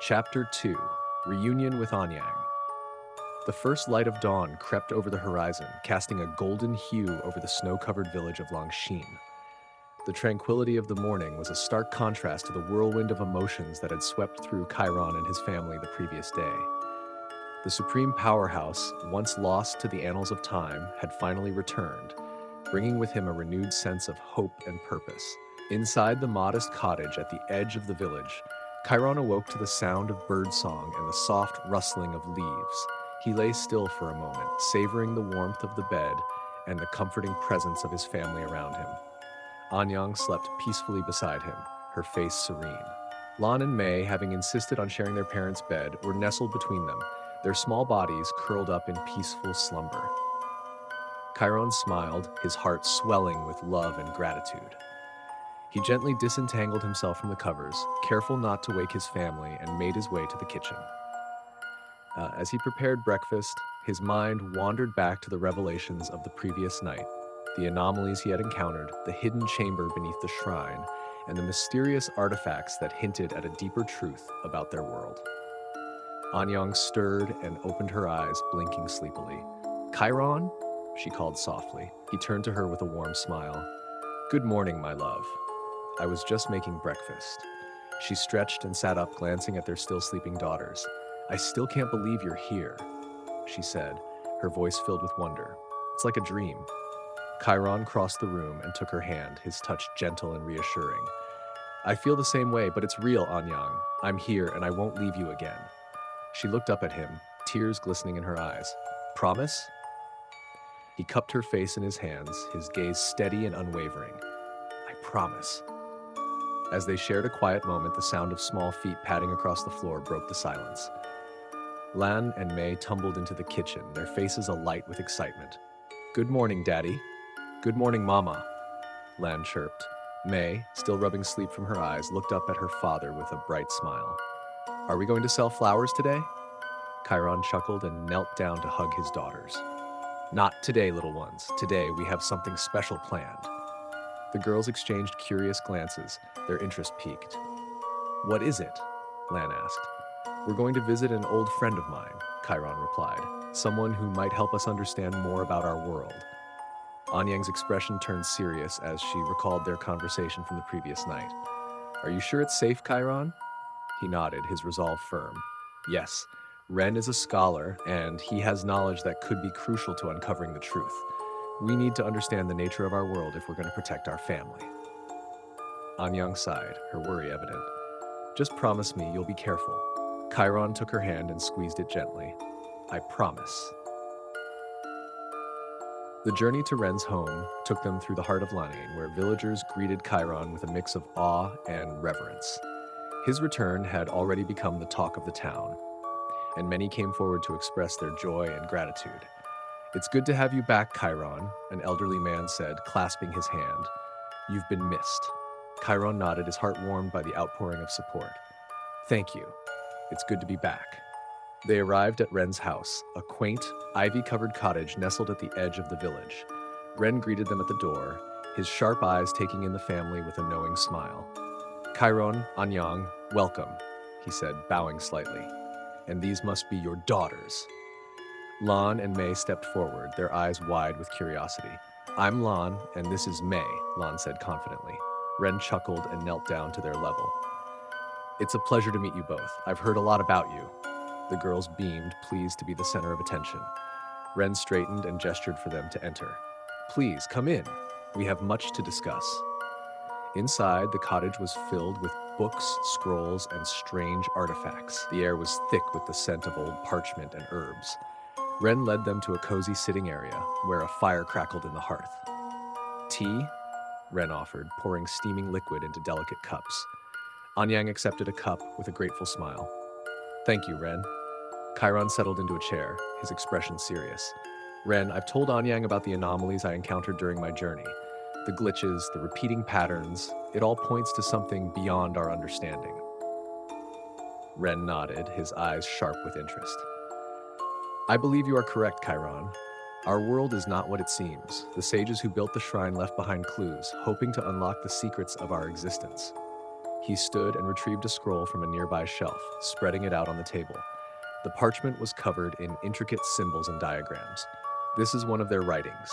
Chapter 2 Reunion with Anyang. The first light of dawn crept over the horizon, casting a golden hue over the snow-covered village of Longshin. The tranquility of the morning was a stark contrast to the whirlwind of emotions that had swept through Chiron and his family the previous day. The Supreme Powerhouse, once lost to the annals of time, had finally returned, bringing with him a renewed sense of hope and purpose. Inside the modest cottage at the edge of the village, Chiron awoke to the sound of birdsong and the soft rustling of leaves. He lay still for a moment, savoring the warmth of the bed and the comforting presence of his family around him. Anyang slept peacefully beside him, her face serene. Lan and Mei, having insisted on sharing their parents' bed, were nestled between them, their small bodies curled up in peaceful slumber. Chiron smiled, his heart swelling with love and gratitude. He gently disentangled himself from the covers, careful not to wake his family, and made his way to the kitchen. As he prepared breakfast, his mind wandered back to the revelations of the previous night, the anomalies he had encountered, the hidden chamber beneath the shrine, and the mysterious artifacts that hinted at a deeper truth about their world. Anyang stirred and opened her eyes, blinking sleepily. "Chiron?" she called softly. He turned to her with a warm smile. "Good morning, my love. I was just making breakfast." She stretched and sat up, glancing at their still sleeping daughters. "I still can't believe you're here," she said, her voice filled with wonder. "It's like a dream." Chiron crossed the room and took her hand, his touch gentle and reassuring. "I feel the same way, but it's real, Anyang. I'm here and I won't leave you again." She looked up at him, tears glistening in her eyes. "Promise?" He cupped her face in his hands, his gaze steady and unwavering. "I promise." As they shared a quiet moment, the sound of small feet padding across the floor broke the silence. Lan and Mei tumbled into the kitchen, their faces alight with excitement. "Good morning, Daddy." "Good morning, Mama," Lan chirped. Mei, still rubbing sleep from her eyes, looked up at her father with a bright smile. "Are we going to sell flowers today?" Chiron chuckled and knelt down to hug his daughters. "Not today, little ones. Today we have something special planned." The girls exchanged curious glances, their interest piqued. "What is it?" Lan asked. "We're going to visit an old friend of mine," Chiron replied, "someone who might help us understand more about our world." Anyang's expression turned serious as she recalled their conversation from the previous night. "Are you sure it's safe, Chiron?" He nodded, his resolve firm. "Yes, Ren is a scholar, and he has knowledge that could be crucial to uncovering the truth. We need to understand the nature of our world if we're going to protect our family." Anyang sighed, her worry evident. "Just promise me you'll be careful." Chiron took her hand and squeezed it gently. "I promise." The journey to Ren's home took them through the heart of Lanane, where villagers greeted Chiron with a mix of awe and reverence. His return had already become the talk of the town, and many came forward to express their joy and gratitude. "It's good to have you back, Chiron," an elderly man said, clasping his hand. "You've been missed." Chiron nodded, his heart warmed by the outpouring of support. "Thank you. It's good to be back." They arrived at Ren's house, a quaint, ivy-covered cottage nestled at the edge of the village. Ren greeted them at the door, his sharp eyes taking in the family with a knowing smile. "Chiron, Anyang, welcome," he said, bowing slightly. "And these must be your daughters." Lan and Mei stepped forward, their eyes wide with curiosity. "I'm Lan, and this is Mei," Lan said confidently. Ren chuckled and knelt down to their level. "It's a pleasure to meet you both. I've heard a lot about you." The girls beamed, pleased to be the center of attention. Ren straightened and gestured for them to enter. "Please, come in. We have much to discuss." Inside, the cottage was filled with books, scrolls, and strange artifacts. The air was thick with the scent of old parchment and herbs. Ren led them to a cozy sitting area, where a fire crackled in the hearth. "Tea?" Ren offered, pouring steaming liquid into delicate cups. Anyang accepted a cup with a grateful smile. "Thank you, Ren." Chiron settled into a chair, his expression serious. "Ren, I've told Anyang about the anomalies I encountered during my journey. The glitches, the repeating patterns, it all points to something beyond our understanding." Ren nodded, his eyes sharp with interest. "I believe you are correct, Chiron. Our world is not what it seems. The sages who built the shrine left behind clues, hoping to unlock the secrets of our existence." He stood and retrieved a scroll from a nearby shelf, spreading it out on the table. The parchment was covered in intricate symbols and diagrams. This is one of their writings.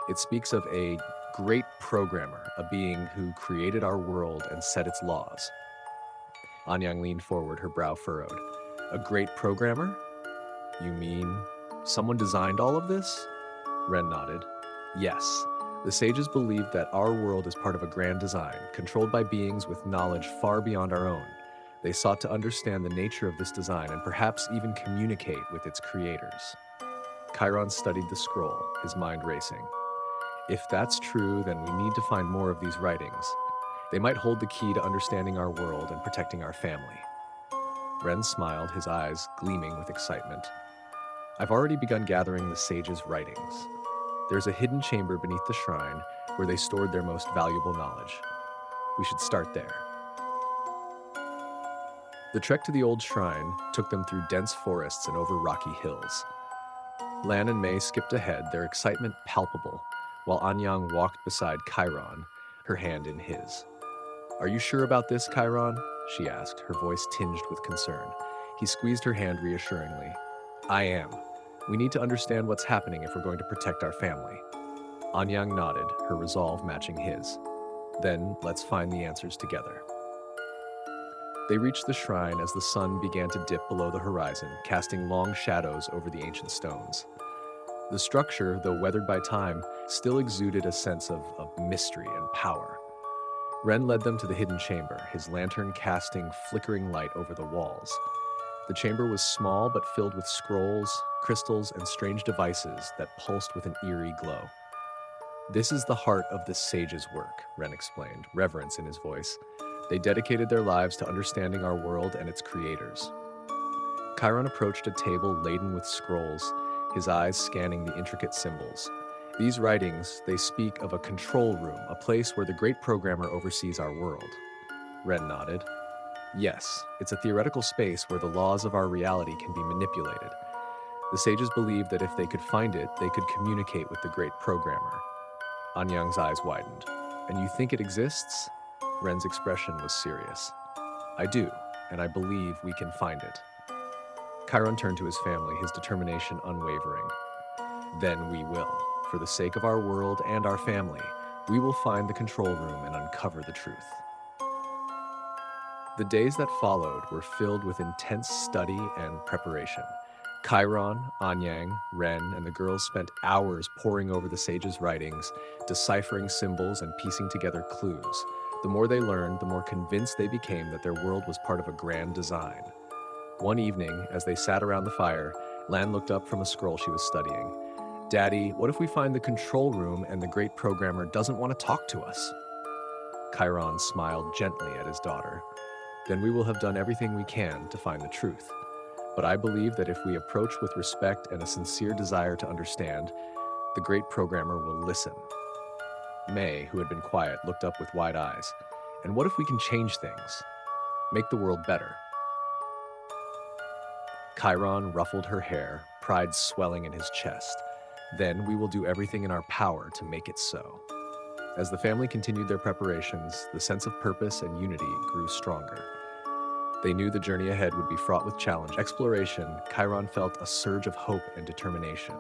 It speaks of a great programmer, a being who created our world and set its laws. Anyang leaned forward, her brow furrowed. A great programmer? You mean someone designed all of this? Ren nodded. Yes. The sages believed that our world is part of a grand design, controlled by beings with knowledge far beyond our own. They sought to understand the nature of this design and perhaps even communicate with its creators. Chiron studied the scroll, his mind racing. If that's true, then we need to find more of these writings. They might hold the key to understanding our world and protecting our family. Ren smiled, his eyes gleaming with excitement. I've already begun gathering the sages' writings. There's a hidden chamber beneath the shrine where they stored their most valuable knowledge. We should start there. The trek to the old shrine took them through dense forests and over rocky hills. Lan and Mei skipped ahead, their excitement palpable, while Anyang walked beside Chiron, her hand in his. Are you sure about this, Chiron? She asked, her voice tinged with concern. He squeezed her hand reassuringly. I am. We need to understand what's happening if we're going to protect our family. Anyang nodded, her resolve matching his. Then, let's find the answers together. They reached the shrine as the sun began to dip below the horizon, casting long shadows over the ancient stones. The structure, though weathered by time, still exuded a sense of mystery and power. Ren led them to the hidden chamber, his lantern casting flickering light over the walls. The chamber was small but filled with scrolls, crystals, and strange devices that pulsed with an eerie glow. This is the heart of the sage's work, Ren explained, reverence in his voice. They dedicated their lives to understanding our world and its creators. Chiron approached a table laden with scrolls, his eyes scanning the intricate symbols. These writings, they speak of a control room, a place where the great programmer oversees our world. Ren nodded. Yes, it's a theoretical space where the laws of our reality can be manipulated. The sages believed that if they could find it, they could communicate with the great programmer. Anyang's eyes widened. And you think it exists? Ren's expression was serious. I do, and I believe we can find it. Chiron turned to his family, his determination unwavering. Then we will. For the sake of our world and our family, we will find the control room and uncover the truth. The days that followed were filled with intense study and preparation. Chiron, Anyang, Ren, and the girls spent hours poring over the sages' writings, deciphering symbols and piecing together clues. The more they learned, the more convinced they became that their world was part of a grand design. One evening, as they sat around the fire, Lan looked up from a scroll she was studying. Daddy, what if we find the control room and the great programmer doesn't want to talk to us? Chiron smiled gently at his daughter. Then we will have done everything we can to find the truth. But I believe that if we approach with respect and a sincere desire to understand, the great programmer will listen. Mei, who had been quiet, looked up with wide eyes. And what if we can change things? Make the world better? Chiron ruffled her hair, pride swelling in his chest. Then we will do everything in our power to make it so. As the family continued their preparations, the sense of purpose and unity grew stronger. They knew the journey ahead would be fraught with challenge. Exploration, Chiron felt a surge of hope and determination.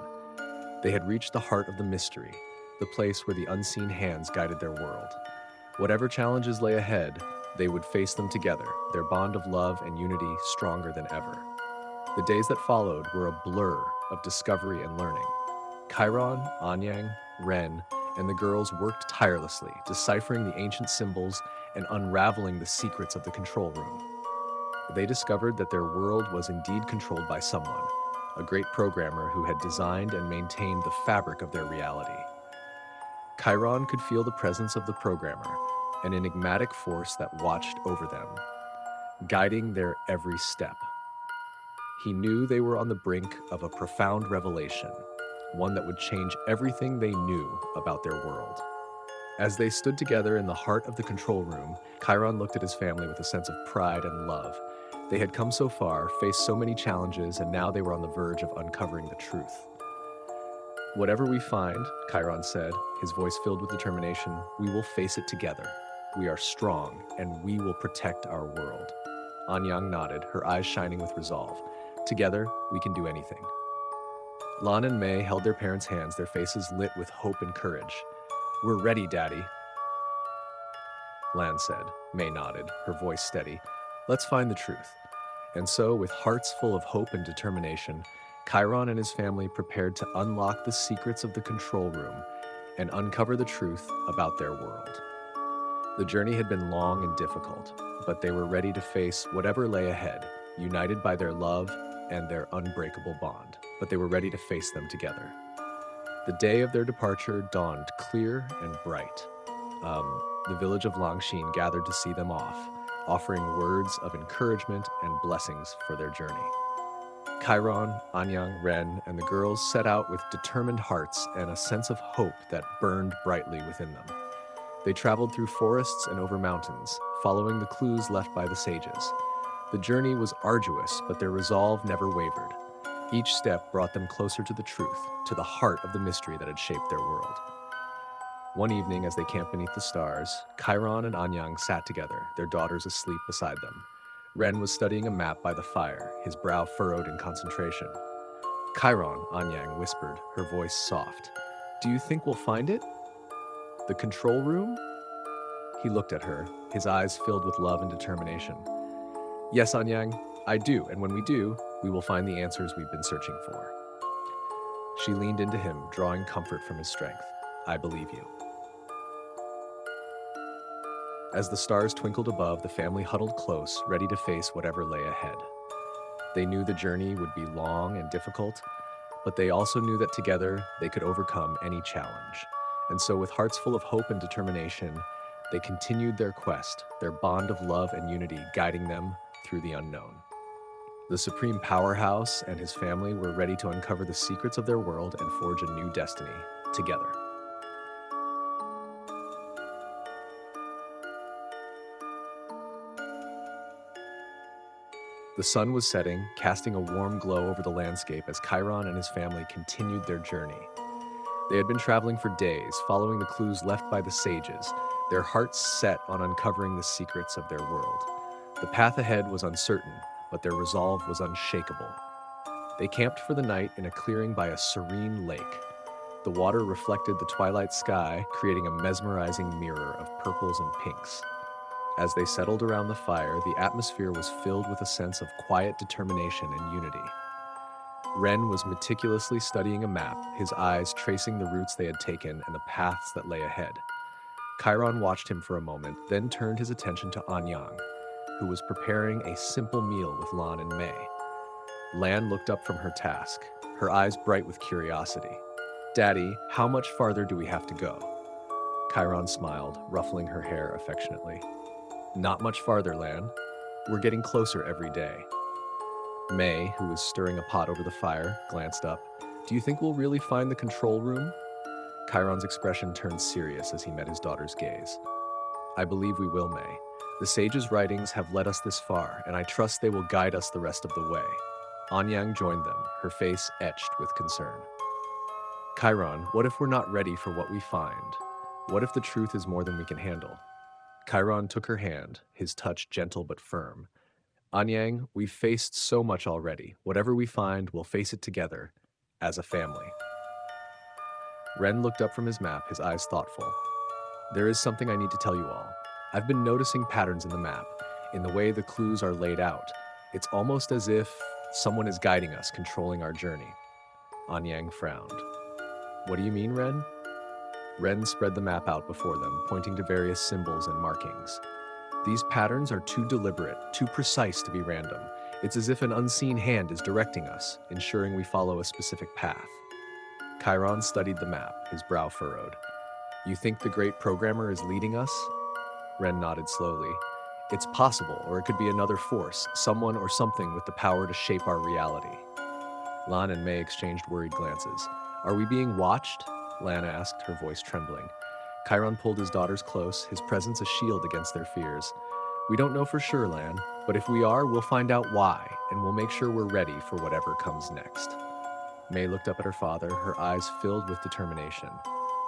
They had reached the heart of the mystery, the place where the unseen hands guided their world. Whatever challenges lay ahead, they would face them together, their bond of love and unity stronger than ever. The days that followed were a blur of discovery and learning. Chiron, Anyang, Ren, and the girls worked tirelessly, deciphering the ancient symbols and unraveling the secrets of the control room. They discovered that their world was indeed controlled by someone, a great programmer who had designed and maintained the fabric of their reality. Chiron could feel the presence of the programmer, an enigmatic force that watched over them, guiding their every step. He knew they were on the brink of a profound revelation, one that would change everything they knew about their world. As they stood together in the heart of the control room, Chiron looked at his family with a sense of pride and love. They had come so far, faced so many challenges, and now they were on the verge of uncovering the truth. Whatever we find, Chiron said, his voice filled with determination, we will face it together. we are strong, and we will protect our world. Anyang nodded, her eyes shining with resolve. Together, we can do anything. Lan and Mei held their parents' hands, their faces lit with hope and courage. We're ready, Daddy, Lan said. Mei nodded, her voice steady. Let's find the truth. And so, with hearts full of hope and determination, Chiron and his family prepared to unlock the secrets of the control room and uncover the truth about their world. The journey had been long and difficult, but they were ready to face whatever lay ahead, united by their love and their unbreakable bond. But they were ready to face them together. The day of their departure dawned clear and bright. The village of Longshin gathered to see them off, offering words of encouragement and blessings for their journey. Chiron, Anyang, Ren, and the girls set out with determined hearts and a sense of hope that burned brightly within them. They traveled through forests and over mountains, following the clues left by the sages. The journey was arduous, but their resolve never wavered. Each step brought them closer to the truth, to the heart of the mystery that had shaped their world. One evening, as they camped beneath the stars, Chiron and Anyang sat together, their daughters asleep beside them. Ren was studying a map by the fire, his brow furrowed in concentration. Chiron, Anyang whispered, her voice soft. Do you think we'll find it? The control room? He looked at her, his eyes filled with love and determination. Yes, Anyang, I do, and when we do, we will find the answers we've been searching for. She leaned into him, drawing comfort from his strength. I believe you. As the stars twinkled above, the family huddled close, ready to face whatever lay ahead. They knew the journey would be long and difficult, but they also knew that together they could overcome any challenge. And so, with hearts full of hope and determination, they continued their quest, their bond of love and unity guiding them through the unknown. The Supreme Powerhouse and his family were ready to uncover the secrets of their world and forge a new destiny together. The sun was setting, casting a warm glow over the landscape as Chiron and his family continued their journey. They had been traveling for days, following the clues left by the sages, their hearts set on uncovering the secrets of their world. The path ahead was uncertain, but their resolve was unshakable. They camped for the night in a clearing by a serene lake. The water reflected the twilight sky, creating a mesmerizing mirror of purples and pinks. As they settled around the fire, the atmosphere was filled with a sense of quiet determination and unity. Ren was meticulously studying a map, his eyes tracing the routes they had taken and the paths that lay ahead. Chiron watched him for a moment, then turned his attention to Anyang, who was preparing a simple meal with Lan and Mei. Lan looked up from her task, her eyes bright with curiosity. Daddy, how much farther do we have to go? Chiron smiled, ruffling her hair affectionately. Not much farther, Lan. We're getting closer every day. Mei, who was stirring a pot over the fire, glanced up. Do you think we'll really find the control room? Chiron's expression turned serious as he met his daughter's gaze. I believe we will, Mei. The sages' writings have led us this far, and I trust they will guide us the rest of the way. Anyang joined them, her face etched with concern. Chiron, what if we're not ready for what we find? What if the truth is more than we can handle? Chiron took her hand, his touch gentle but firm. Anyang, we've faced so much already. Whatever we find, we'll face it together, as a family. Ren looked up from his map, his eyes thoughtful. There is something I need to tell you all. I've been noticing patterns in the map, in the way the clues are laid out. It's almost as if someone is guiding us, controlling our journey. Anyang frowned. What do you mean, Ren? Ren spread the map out before them, pointing to various symbols and markings. These patterns are too deliberate, too precise to be random. It's as if an unseen hand is directing us, ensuring we follow a specific path. Chiron studied the map, his brow furrowed. You think the great programmer is leading us? Ren nodded slowly. It's possible, or it could be another force, someone or something with the power to shape our reality. Lan and Mei exchanged worried glances. Are we being watched? Lan asked, her voice trembling. Chiron pulled his daughters close, his presence a shield against their fears. We don't know for sure, Lan, but if we are, we'll find out why, and we'll make sure we're ready for whatever comes next. Mei looked up at her father, her eyes filled with determination.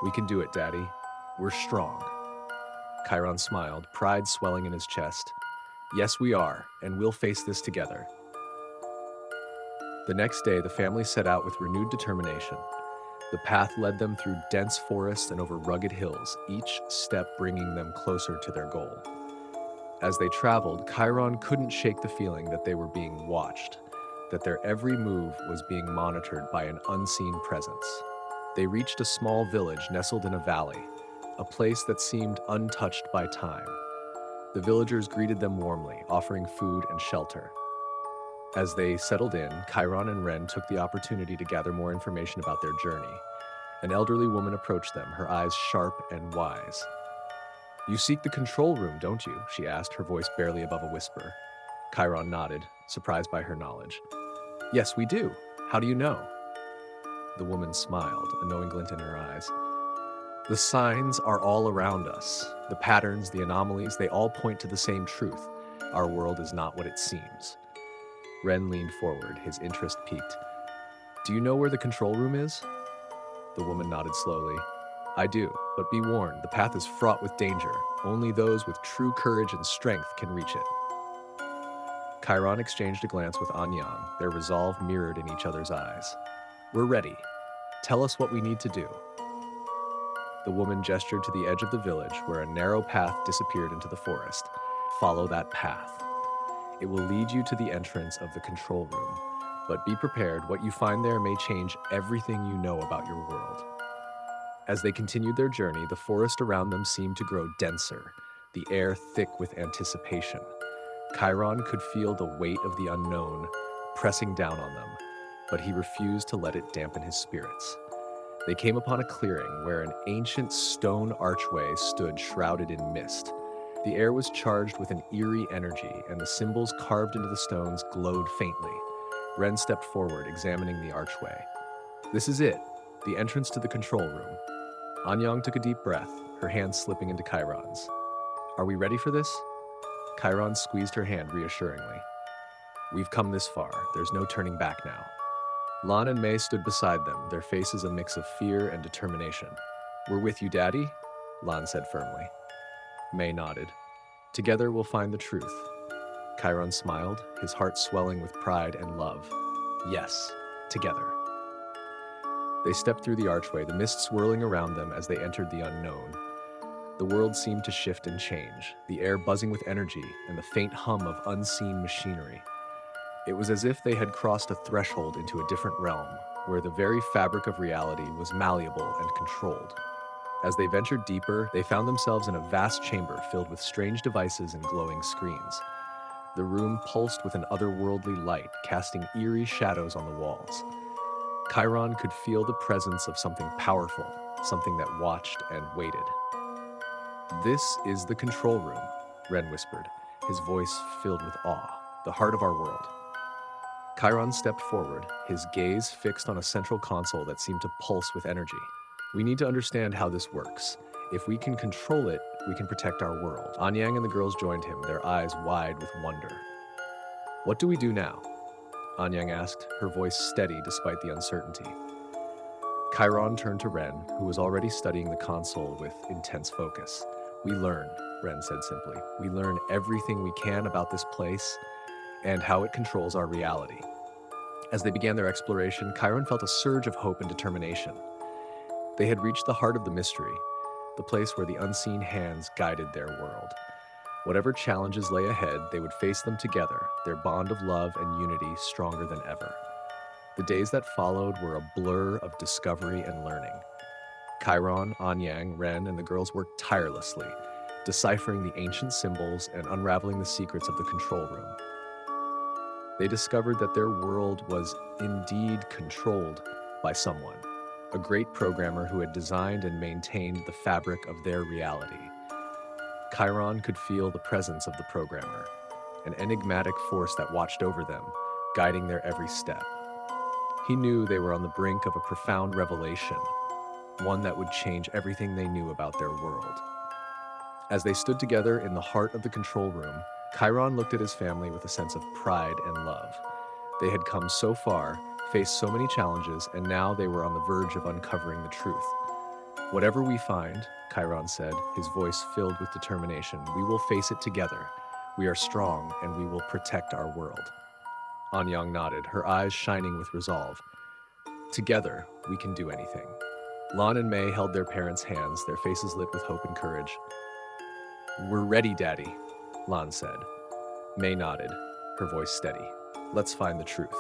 We can do it, Daddy. We're strong. Chiron smiled, pride swelling in his chest. Yes, we are, and we'll face this together. The next day, the family set out with renewed determination. The path led them through dense forests and over rugged hills, each step bringing them closer to their goal. As they traveled, Chiron couldn't shake the feeling that they were being watched, that their every move was being monitored by an unseen presence. They reached a small village nestled in a valley, a place that seemed untouched by time. The villagers greeted them warmly, offering food and shelter. As they settled in, Chiron and Ren took the opportunity to gather more information about their journey. An elderly woman approached them, her eyes sharp and wise. "You seek the control room, don't you?" she asked, her voice barely above a whisper. Chiron nodded, surprised by her knowledge. "Yes, we do. How do you know?" The woman smiled, a knowing glint in her eyes. "The signs are all around us. The patterns, the anomalies, they all point to the same truth. Our world is not what it seems." Ren leaned forward, his interest piqued. "Do you know where the control room is?" The woman nodded slowly. "I do, but be warned, the path is fraught with danger. Only those with true courage and strength can reach it." Chiron exchanged a glance with Anyang, their resolve mirrored in each other's eyes. "We're ready. Tell us what we need to do." The woman gestured to the edge of the village, where a narrow path disappeared into the forest. "Follow that path. It will lead you to the entrance of the control room. But be prepared, what you find there may change everything you know about your world." As they continued their journey, the forest around them seemed to grow denser, the air thick with anticipation. Chiron could feel the weight of the unknown pressing down on them, but he refused to let it dampen his spirits. They came upon a clearing where an ancient stone archway stood shrouded in mist. The air was charged with an eerie energy, and the symbols carved into the stones glowed faintly. Ren stepped forward, examining the archway. "This is it, the entrance to the control room." Anyang took a deep breath, her hand slipping into Chiron's. "Are we ready for this?" Chiron squeezed her hand reassuringly. "We've come this far. There's no turning back now." Lan and Mei stood beside them, their faces a mix of fear and determination. "We're with you, Daddy," Lan said firmly. Mei nodded. "Together we'll find the truth." Chiron smiled, his heart swelling with pride and love. "Yes, together." They stepped through the archway, the mist swirling around them as they entered the unknown. The world seemed to shift and change, the air buzzing with energy and the faint hum of unseen machinery. It was as if they had crossed a threshold into a different realm, where the very fabric of reality was malleable and controlled. As they ventured deeper, they found themselves in a vast chamber filled with strange devices and glowing screens. The room pulsed with an otherworldly light, casting eerie shadows on the walls. Chiron could feel the presence of something powerful, something that watched and waited. "This is the control room," Ren whispered, his voice filled with awe, "the heart of our world." Chiron stepped forward, his gaze fixed on a central console that seemed to pulse with energy. "We need to understand how this works. If we can control it, we can protect our world." Anyang and the girls joined him, their eyes wide with wonder. "What do we do now?" Anyang asked, her voice steady despite the uncertainty. Chiron turned to Ren, who was already studying the console with intense focus. "We learn," Ren said simply. "We learn everything we can about this place and how it controls our reality." As they began their exploration, Chiron felt a surge of hope and determination. They had reached the heart of the mystery, the place where the unseen hands guided their world. Whatever challenges lay ahead, they would face them together, their bond of love and unity stronger than ever. The days that followed were a blur of discovery and learning. Chiron, Anyang, Ren, and the girls worked tirelessly, deciphering the ancient symbols and unraveling the secrets of the control room. They discovered that their world was indeed controlled by someone, a great programmer who had designed and maintained the fabric of their reality. Chiron could feel the presence of the programmer, an enigmatic force that watched over them, guiding their every step. He knew they were on the brink of a profound revelation, one that would change everything they knew about their world. As they stood together in the heart of the control room, Chiron looked at his family with a sense of pride and love. They had come so far, faced so many challenges, and now they were on the verge of uncovering the truth. "Whatever we find, Chiron said, his voice filled with determination. We will face it together. We are strong, and we will protect our world. Anyang nodded, her eyes shining with resolve. Together, we can do anything. Lan and Mei held their parents' hands, their faces lit with hope and courage. We're ready, Daddy, Lan said. Mei nodded, her voice steady. Let's find the truth.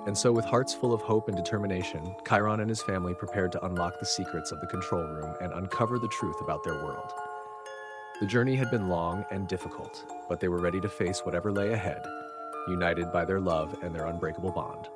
And so, with hearts full of hope and determination, Chiron and his family prepared to unlock the secrets of the control room and uncover the truth about their world. The journey had been long and difficult, but they were ready to face whatever lay ahead, united by their love and their unbreakable bond.